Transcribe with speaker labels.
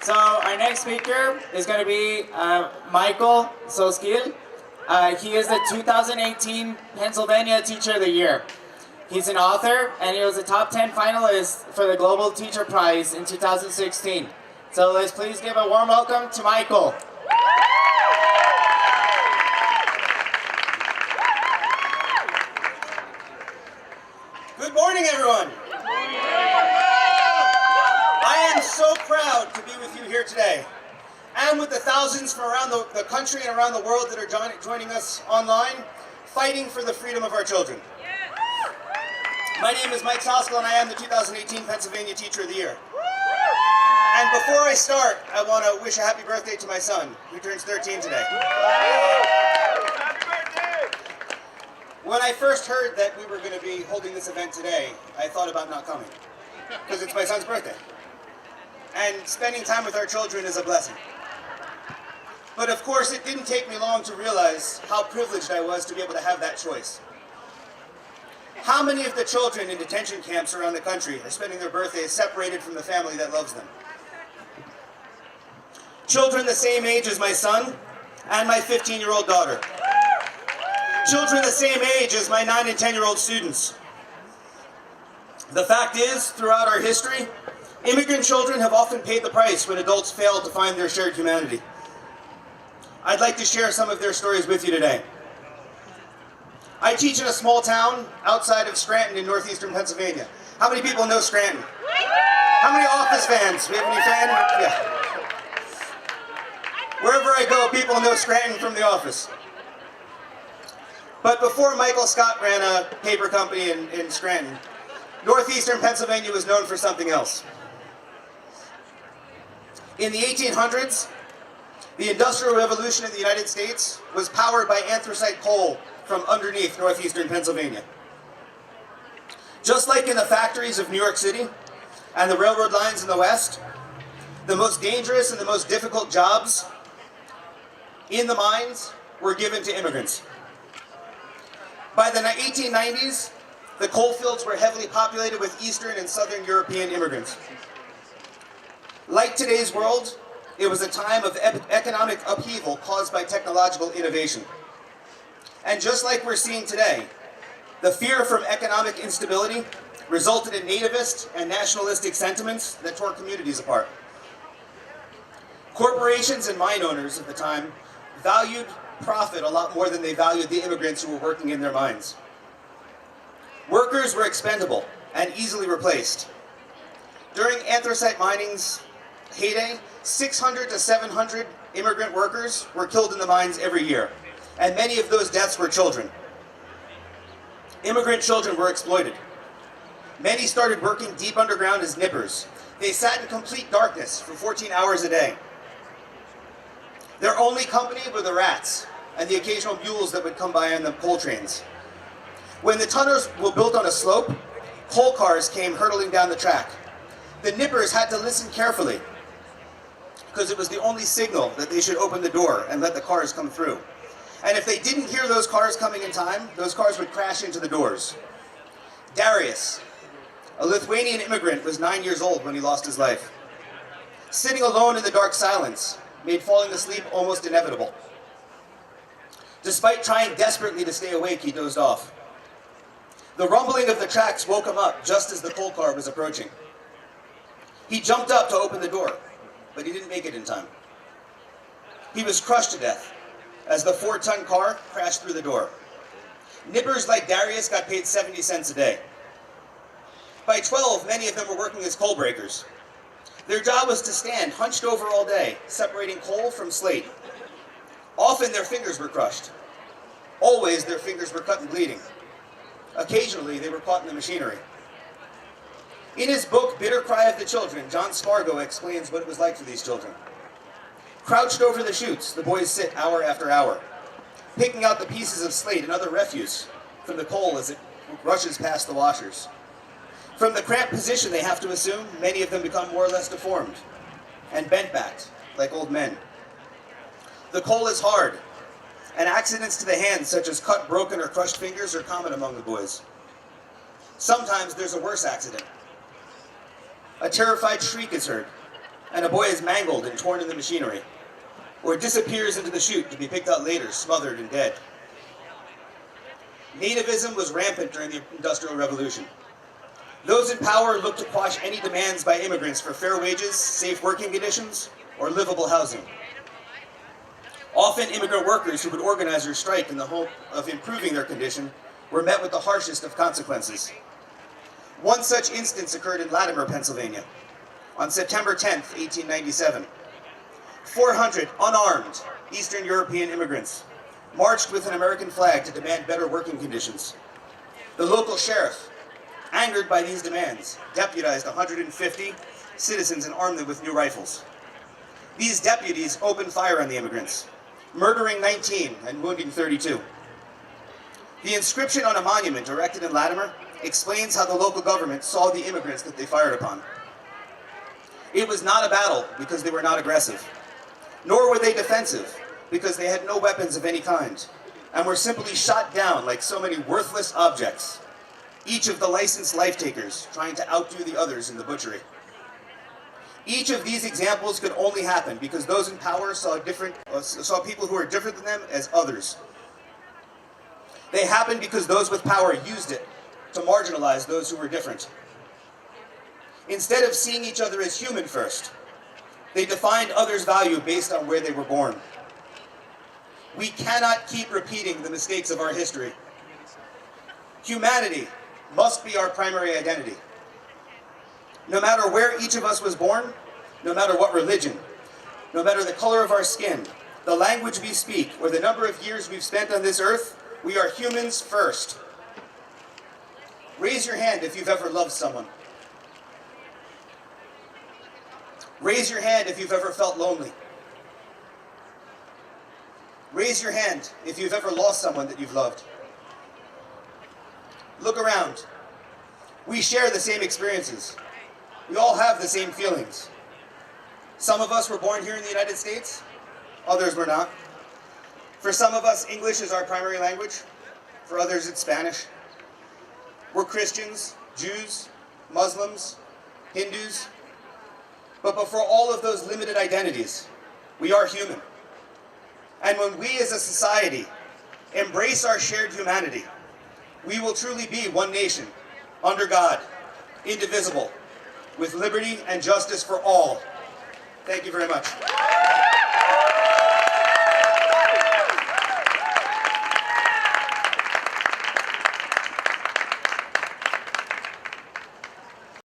Speaker 1: So our next speaker is going to be Michael Soskil. He is the 2018 Pennsylvania Teacher of the Year. He's an author, and he was a top 10 finalist for the Global Teacher Prize in 2016. So let's please give a warm welcome to Michael.
Speaker 2: Good morning, everyone. I am so proud to be with you here today, and with the thousands from around the country and around the world that are joining us online, fighting for the freedom of our children. My name is Mike Soskil, and I am the 2018 Pennsylvania Teacher of the Year. And before I start, I want to wish a happy birthday to my son, who turns 13 today. When I first heard that we were going to be holding this event today, I thought about not coming, because it's my son's birthday. And spending time with our children is a blessing. But of course, it didn't take me long to realize how privileged I was to be able to have that choice. How many of the children in detention camps around the country are spending their birthdays separated from the family that loves them? Children the same age as my son and my 15-year-old daughter. Children the same age as my 9 and 10-year-old students. The fact is, throughout our history, immigrant children have often paid the price when adults fail to find their shared humanity. I'd like to share some of their stories with you today. I teach in a small town outside of Scranton in northeastern Pennsylvania. How many people know Scranton? How many Office fans? We have any fans? Yeah. Wherever I go, people know Scranton from The Office. But before Michael Scott ran a paper company in Scranton, northeastern Pennsylvania was known for something else. In the 1800s, the Industrial Revolution in the United States was powered by anthracite coal from underneath northeastern Pennsylvania. Just like in the factories of New York City and the railroad lines in the West, the most dangerous and the most difficult jobs in the mines were given to immigrants. By the 1890s, the coal fields were heavily populated with Eastern and Southern European immigrants. Like today's world, it was a time of economic upheaval caused by technological innovation. And just like we're seeing today, the fear from economic instability resulted in nativist and nationalistic sentiments that tore communities apart. Corporations and mine owners at the time valued profit a lot more than they valued the immigrants who were working in their mines. Workers were expendable and easily replaced. During anthracite mining's heyday, 600 to 700 immigrant workers were killed in the mines every year, and many of those deaths were children. Immigrant children were exploited. Many started working deep underground as nippers. They sat in complete darkness for 14 hours a day. Their only company were the rats and the occasional mules that would come by on the coal trains. When the tunnels were built on a slope, coal cars came hurtling down the track. The nippers had to listen carefully because it was the only signal that they should open the door and let the cars come through. And if they didn't hear those cars coming in time, those cars would crash into the doors. Darius, a Lithuanian immigrant, was 9 years old when he lost his life. Sitting alone in the dark silence made falling asleep almost inevitable. Despite trying desperately to stay awake, he dozed off. The rumbling of the tracks woke him up just as the coal car was approaching. He jumped up to open the door, but he didn't make it in time. He was crushed to death as the 4-ton car crashed through the door. Nippers like Darius got paid 70 cents a day. By 12, many of them were working as coal breakers. Their job was to stand hunched over all day, separating coal from slate. Often their fingers were crushed. Always their fingers were cut and bleeding. Occasionally they were caught in the machinery. In his book, Bitter Cry of the Children, John Spargo explains what it was like for these children. Crouched over the chutes, the boys sit hour after hour, picking out the pieces of slate and other refuse from the coal as it rushes past the washers. From the cramped position they have to assume, many of them become more or less deformed and bent-backed, like old men. The coal is hard, and accidents to the hands, such as cut, broken, or crushed fingers, are common among the boys. Sometimes there's a worse accident. A terrified shriek is heard, and a boy is mangled and torn in the machinery, or disappears into the chute to be picked up later, smothered and dead. Nativism was rampant during the Industrial Revolution. Those in power looked to quash any demands by immigrants for fair wages, safe working conditions, or livable housing. Often immigrant workers who would organize or strike in the hope of improving their condition were met with the harshest of consequences. One such instance occurred in Latimer, Pennsylvania, on September 10th, 1897. 400 unarmed Eastern European immigrants marched with an American flag to demand better working conditions. The local sheriff, angered by these demands, deputized 150 citizens and armed them with new rifles. These deputies opened fire on the immigrants, murdering 19 and wounding 32. The inscription on a monument erected in Latimer explains how the local government saw the immigrants that they fired upon. It was not a battle because they were not aggressive, nor were they defensive because they had no weapons of any kind, and were simply shot down like so many worthless objects, each of the licensed life-takers trying to outdo the others in the butchery. Each of these examples could only happen because those in power saw people who were different than them as others. They happened because those with power used it to marginalize those who were different. Instead of seeing each other as human first, they defined others' value based on where they were born. We cannot keep repeating the mistakes of our history. Humanity must be our primary identity. No matter where each of us was born, no matter what religion, no matter the color of our skin, the language we speak, or the number of years we've spent on this earth, we are humans first. Raise your hand if you've ever loved someone. Raise your hand if you've ever felt lonely. Raise your hand if you've ever lost someone that you've loved. Look around. We share the same experiences. We all have the same feelings. Some of us were born here in the United States, others were not. For some of us, English is our primary language. For others, it's Spanish. We're Christians, Jews, Muslims, Hindus. But before all of those limited identities, we are human. And when we as a society embrace our shared humanity, we will truly be one nation, under God, indivisible, with liberty and justice for all. Thank you very much.